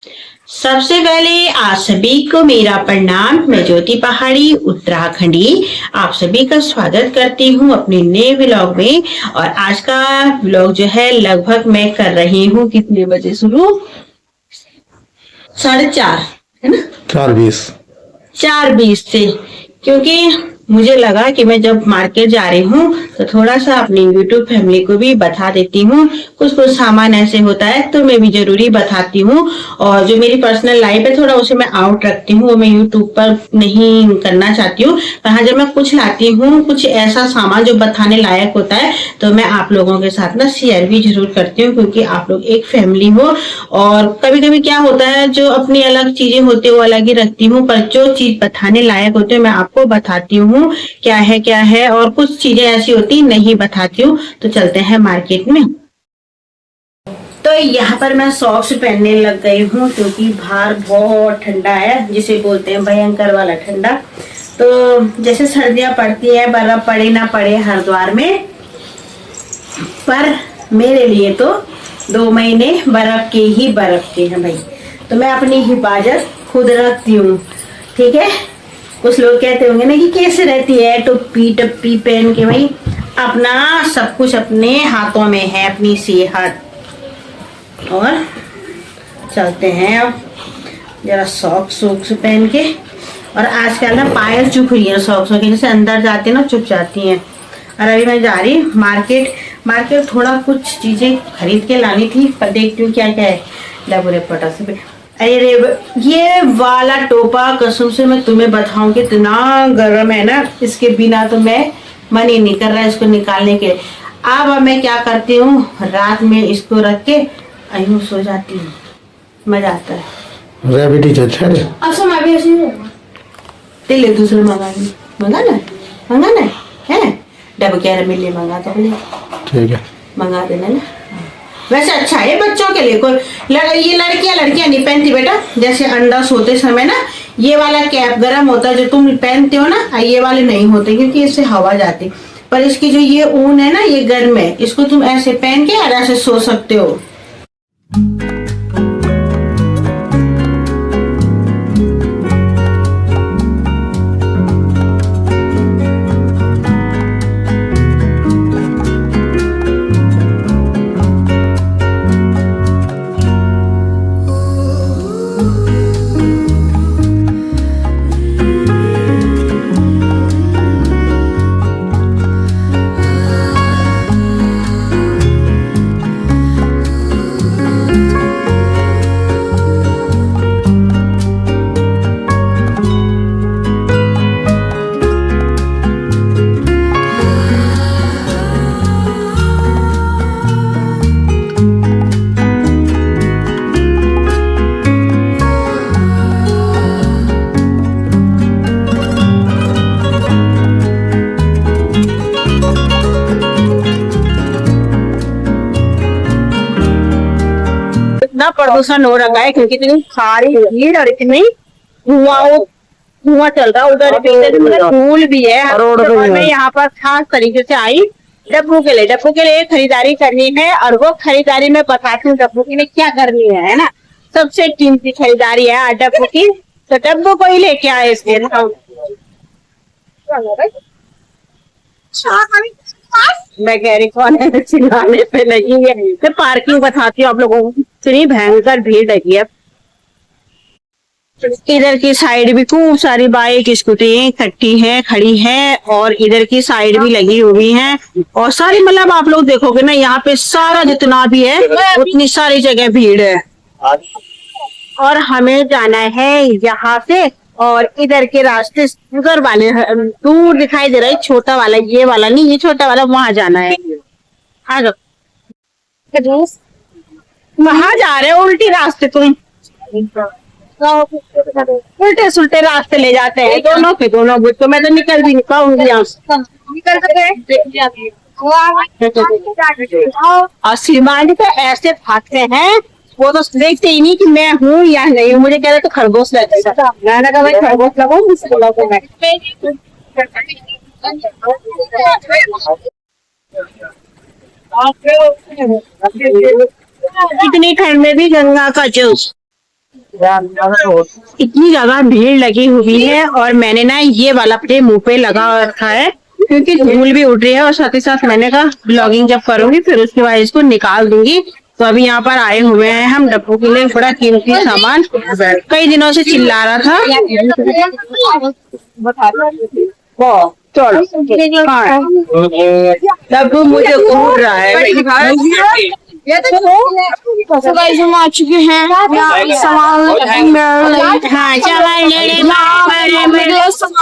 सबसे पहले आप सभी को मेरा प्रणाम। मैं ज्योति पहाड़ी उत्तराखंडी आप सभी का स्वागत करती हूँ अपने नए व्लॉग में। और आज का व्लॉग जो है लगभग मैं कर रही हूँ कितने बजे शुरू, 4:30 है ना, 4:20 से। क्योंकि मुझे लगा कि मैं जब मार्केट जा रही हूँ तो थोड़ा सा अपनी यूट्यूब फैमिली को भी बता देती हूँ। कुछ कुछ सामान ऐसे होता है तो मैं भी जरूरी बताती हूँ। और जो मेरी पर्सनल लाइफ है थोड़ा उसे मैं आउट रखती हूँ, वो मैं यूट्यूब पर नहीं करना चाहती हूँ। पर हाँ, जब मैं कुछ लाती हूँ कुछ ऐसा सामान जो बताने लायक होता है तो मैं आप लोगों के साथ ना शेयर भी जरूर करती हूँ, क्योंकि आप लोग एक फैमिली हो। और कभी कभी क्या होता है, जो अपनी अलग चीजें होती है वो अलग ही रखती हूँ, पर जो चीज बताने लायक होती है मैं आपको बताती हूँ क्या है। और कुछ चीजें ऐसी होती नहीं बताती हूँ। तो चलते हैं मार्केट में। तो यहाँ पर मैं सॉक्स पहनने लग गई हूँ, क्योंकि बाहर बहुत ठंडा है, जिसे बोलते हैं भयंकर वाला ठंडा। तो जैसे सर्दियां पड़ती है, बर्फ पड़े ना पड़े हरिद्वार में, पर मेरे लिए तो 2 महीने बर्फ के हैं भाई। तो मैं अपनी हिफाजत खुद रखती हूँ, ठीक है। कुछ लोग कहते होंगे ना कि कैसे रहती है टोपी टप्पी पहन के। भाई अपना सब कुछ अपने हाथों में है, अपनी सेहत। और चलते हैं अब जरा सॉक्स पहन के। और आजकल ना पायल चुभ रही है सॉक्सों की, जैसे अंदर जाती है ना चुभ जाती हैं। और अभी मैं जा रही मार्केट थोड़ा कुछ चीजें खरीद के लानी थी, पर देखती हूँ क्या क्या है। डबरे पटा से अरे ये वाला टोपा कसम से मैं तुम्हें बताऊं कि इतना गर्म है ना, इसके बिना तो मैं मन ही नहीं कर रहा है इसको निकालने के। अब मैं क्या करती हूँ, रात में इसको रख के यूं सो जाती हूँ, मजा आता है। अच्छा मैं भी ऐसे ही ले दूसरे मंगाना है डब क्या मिले मंगा तो ठीक है, मंगा देना ना। वैसे अच्छा है बच्चों के लिए। कोई ये लड़कियां नहीं पहनती बेटा। जैसे अंडा सोते समय ना ये वाला कैप गर्म होता है जो तुम पहनते हो ना, ये वाले नहीं होते क्योंकि इससे हवा जाती। पर इसकी जो ये ऊन है ना ये गर्म है, इसको तुम ऐसे पहन के और ऐसे सो सकते हो। इतना प्रदूषण हो रखा है क्योंकि इतनी सारी भीड़ और इतनी धुआं चल रहा है। उधर फूल भी है। और मैं यहाँ पर खास तरीके से आई डब्बू के लिए खरीदारी करनी है। और वो खरीदारी में बताती हूँ डब्बू के लिए क्या करनी है ना। सबसे कीमती खरीदारी है डब्बू की, तो डब्बू को ही लेके आए इसलिए। मैं कह रही कौन है चिल्लाने पे लगी है। मैं पार्किंग बताती हूँ आप लोगों को, इतनी भयंकर भीड़ लगी है। इधर की साइड भी खूब सारी बाइक स्कूटी इकट्ठी है, खड़ी है। और इधर की साइड भी लगी हुई है। और सारी मतलब आप लोग देखोगे ना यहाँ पे सारा जितना भी है उतनी सारी जगह भीड़ है। और हमें जाना है यहाँ से। और इधर के रास्ते उधर वाले दूर दिखाई दे रहा है, छोटा वाला, ये वाला नहीं, ये छोटा वाला, वहां जाना है। आ जाओ, वहां जा रहे हो उल्टी रास्ते तुम। उल्टे सुल्टे रास्ते ले जाते हैं दोनों के दोनों। तो मैं तो निकल भी नहीं पाऊंगी यहाँ से। और श्रीमान तो ऐसे भागते हैं, वो तो देखते ही नहीं कि मैं हूँ या नहीं हूँ। मुझे कह रहे तो खरगोश लगता, मैंने कहा भाई खरगोश लगाओ मुझसे बोला तो मैं। इतनी ठंड में भी गंगा का जूस इतनी ज्यादा भीड़ लगी हुई है और मैंने ना ये वाला अपने मुंह पे लगा रखा है क्योंकि धूल भी उड़ रही है और साथ ही साथ मैंने कहा ब्लॉगिंग जब करूंगी फिर उसके बाद इसको निकाल दूंगी। तो अभी यहाँ पर आए हुए हैं हम डब्बू के लिए बड़ा कीमती सामान, कई दिनों से चिल्ला रहा था। चलो डब्बू मुझे घूर रहा है। तो गाइस हम आ चुके हैं सामान सामान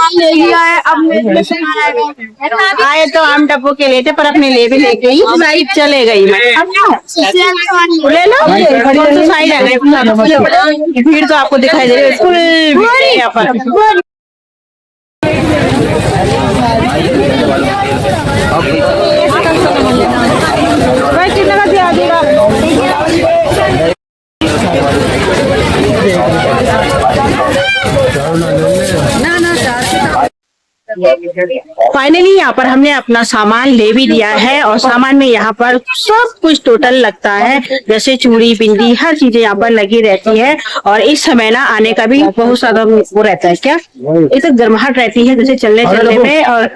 ले लिया है। अब मेरे सामान आएगा। आए तो हम डब्बू के लिए थे पर अपने लिए भी ले गई, चले गई मैं। ले लो तो साइड आ गए, भीड़ तो आपको दिखाई दे रही है फुल यहाँ पर। फाइनली यहाँ पर हमने अपना सामान ले भी दिया है और सामान में यहाँ पर सब कुछ टोटल लगता है, जैसे चूड़ी बिंदी हर चीजें यहाँ पर लगी रहती है। और इस समय ना आने का भी बहुत ज्यादा वो रहता है, क्या ये तो गर्माहट रहती है जैसे चलने चलने में। और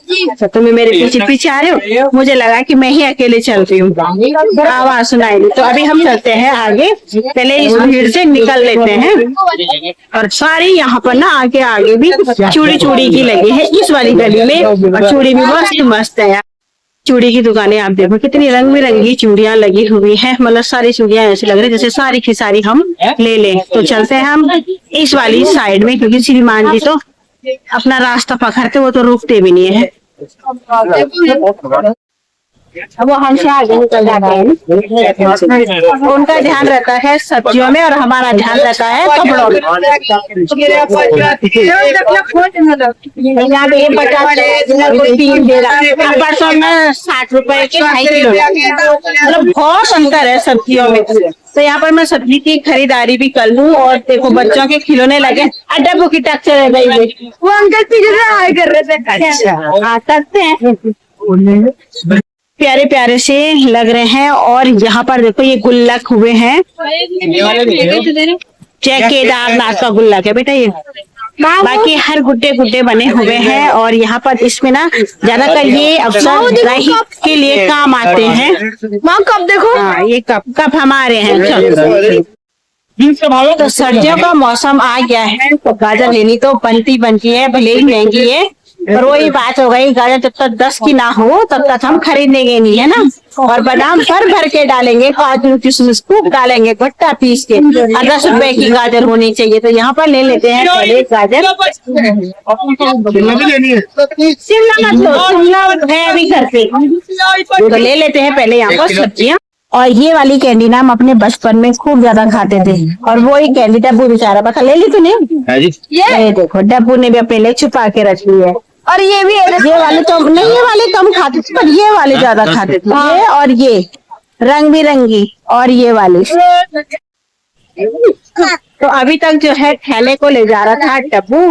अच्छा तुम्हें मेरे पीछे पीछे आ रहे हो, मुझे लगा कि मैं ही अकेले चल रही हूँ, आवाज सुनाई दी। तो अभी हम चलते हैं आगे, पहले इस भीड़ से निकल लेते हैं। और सारी यहाँ पर ना आगे आगे भी चूड़ी चूड़ी की लगी है इस वाली गली में, और चूड़ी भी मस्त मस्त है। चूड़ी की दुकानें आप देखो कितनी रंग बिरंगी चूड़ियां लगी हुई है, मतलब सारी चूड़ियां ऐसी लग रही है जैसे सारी की सारी हम ले लें। तो चलते हैं हम इस वाली साइड में, क्योंकि श्रीमान जी तो अपना रास्ता पकड़ते, वो तो रुकते भी नहीं है। अब वो हमसे आगे निकल जाते हैं, उनका ध्यान रहता है सब्जियों में और हमारा ध्यान रहता है कपड़ों में। यहाँ पे 50 में 60 रुपए के 2.5 किलो, मतलब बहुत अंतर है सब्जियों में। तो यहाँ पर मैं सब्जी की खरीदारी भी कर लूँ। और देखो बच्चों के खिलौने लगे, डब्बू की टक चले गई, वो अंकल पीछे से हाय कर रहे थे। अच्छा हाँ करते हैं, प्यारे प्यारे से लग रहे हैं। और यहाँ पर देखो ये गुल्लक हुए हैं, केदारनाथ का गुल्लक है बेटा ये, बाकी हर गुड्डे गुड्डे बने हुए हैं। और यहाँ पर इसमें ना ज्यादातर ये अवसर दही के लिए काम आते हैं। माँ कप देखो, हाँ ये कप हमारे हैं। चलो तो सर्दियों का मौसम आ गया है तो गाजर लेनी तो बनती है, भले ही महंगी है, पर वही बात हो गई, गाजर जब तक 10 की ना हो तब तक हम खरीदेंगे नहीं, है ना। और बादाम भर भर के डालेंगे, काजू किशमिश खूब डालेंगे भट्टा पीस के, और 10 रुपए की गाजर होनी चाहिए। तो यहाँ पर ले लेते हैं पहले गाजर। शिमला मत लो, शिमला है अभी घर पे। तो ले लेते हैं पहले यहाँ पर सब्जियाँ। और ये वाली कैंडी ना हम अपने बचपन में खूब ज्यादा खाते थे, और वो ही कैंडी डब्बू बेचारा बता ले ली तूने। ये देखो डब्बू ने भी अपने लिए छुपा के रख ली है। और ये भी ये वाले तो नहीं, ये वाले कम खाते थे पर ये वाले ज्यादा खाते थे। ये और ये रंग बिरंगी और ये वाली। तो अभी तक जो है थैले को ले जा रहा था डब्बू,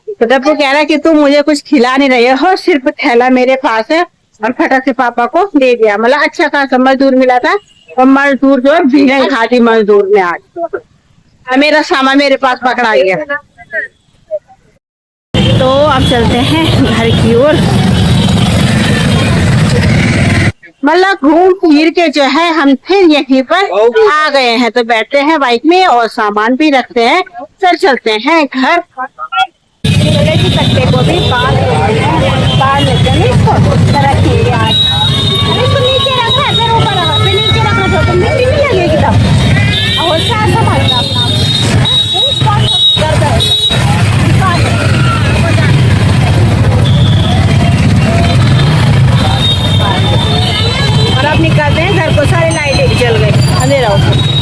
तो डब्बू कह रहा है कि तुम मुझे कुछ खिला नहीं रहे हो, सिर्फ थैला मेरे पास है। और फटाक से पापा को दे दिया, मतलब अच्छा खासा मजदूर मिला था, और मजदूर जो है भीड़ खाती मजदूर ने आज मेरा सामान मेरे पास पकड़ा गया। तो अब चलते हैं घर की ओर, मतलब घूम फिर के जो है हम फिर यहीं पर आ गए हैं। तो बैठते हैं बाइक में और सामान भी रखते हैं, फिर चलते हैं घर। को भी बाल लेते हैं, इसको रखेंगे आज। अरे तो नीचे रखा है, फिर ऊपर रखा, फिर नीचे रखना तो तुम मिट्टी नहीं लगेगी तब। और साथ संभालना अपना और अब निकलते हैं घर को, सारी लाइटें जल गई, अंधेरा हो गया।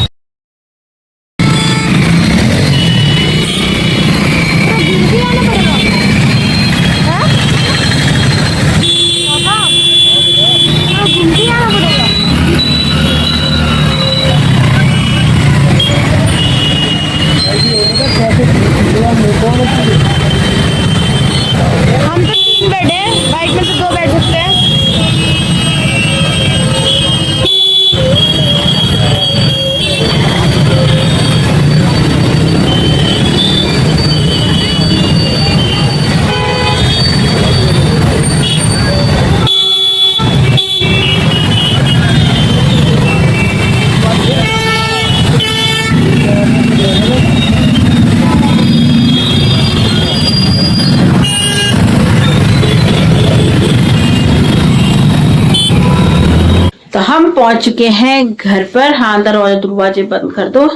पहुंच चुके हैं घर पर। हाँ, दरवाजे बंद कर दो।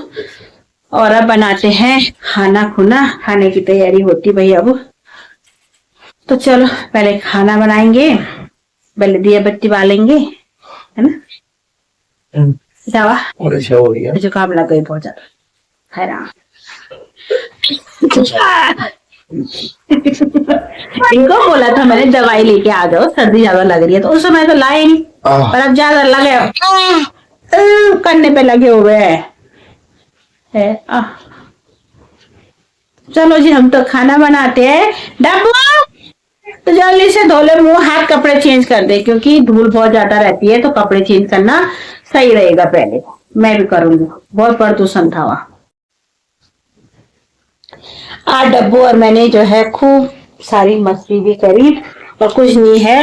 और अब बनाते हैं खाना खुना, खाने की तैयारी होती भाई अब। तो चलो पहले खाना बनाएंगे, पहले दिया बत्ती बालेंगे, है ना। दवा और अच्छा हो गया। जुकाम लग गई बहुत ज्यादा, है ना। इनको बोला था मैंने दवाई लेके आ जाओ, सर्दी ज्यादा लग रही है, तो उस समय तो लाए नहीं, पर अब ज्यादा लगे करने पे लगे हुए हैं। चलो जी, हम तो खाना बनाते हैं। डब्बू तो जल्दी से धो ले मुंह हाथ, कपड़े चेंज कर दे, क्योंकि धूल बहुत ज्यादा रहती है, तो कपड़े चेंज करना सही रहेगा। पहले मैं भी करूंगी, बहुत प्रदूषण था वहां। आज डब्बू और मैंने जो है खूब सारी मस्ती भी करी, और कुछ नहीं है,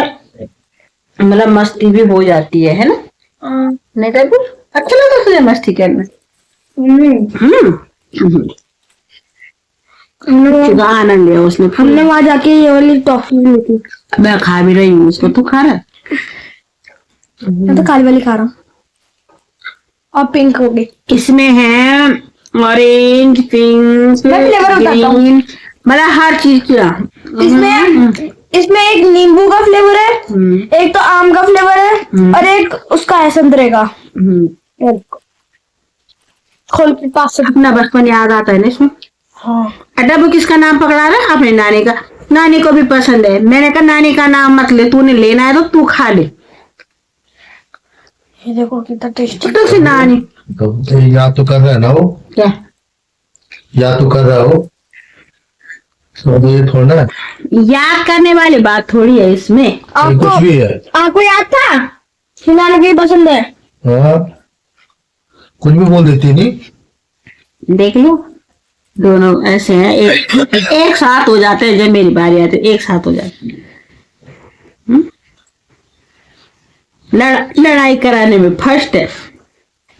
मतलब मस्ती भी हो जाती है ना। नहीं डब्बू, अच्छा लगा तुझे मस्ती करना? आनंद लिया उसने। हमने वहां जाके ये वाली टॉफी ली थी। मैं खा भी रही हूँ उसको, तू खा रहा है? मैं तो काली वाली खा रहा हूँ, और पिंक हो गई। इसमें है ऑरेंज, पिंक, मैं फ्लेवर बताता हूँ। ग्रीन, मतलब हर चीज का। इसमें एक नींबू का फ्लेवर है, एक तो आम का फ्लेवर है, और एक उसका है संतरे का। खोल के पास से अपना बचपन याद आता है ना इसमें। हाँ। डब्बू किसका नाम पकड़ा रहा है? अपने नानी का। नानी को भी पसंद है। मैंने कहा नानी का नाम मत ले, तूने लेना है तो तू खा ले। ये देखो कितना टेस्टी। तो से नानी तो याद तो कर रहा है ना वो, क्या याद तो कर रहा हो, तो ये थोड़ा ना याद करने वाली बात थोड़ी है इसमें। ये कुछ भी है। आपको याद था कि नानी की पसंद है? हाँ, कुछ भी बोल देती नहीं। देख लो, दोनों ऐसे हैं, एक साथ हो जाते हैं। जब मेरी बारी आती है एक साथ हो जाते हैं। लड़ाई कराने में फर्स्ट है।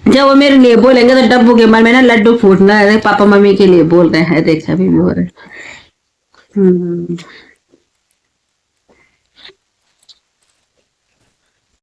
जब वो मेरे लिए बोलेंगे तो डब्बू के मन में ना लड्डू फूटना है, पापा मम्मी के लिए बोल रहे हैं। देख अभी भी हो रहे हैं।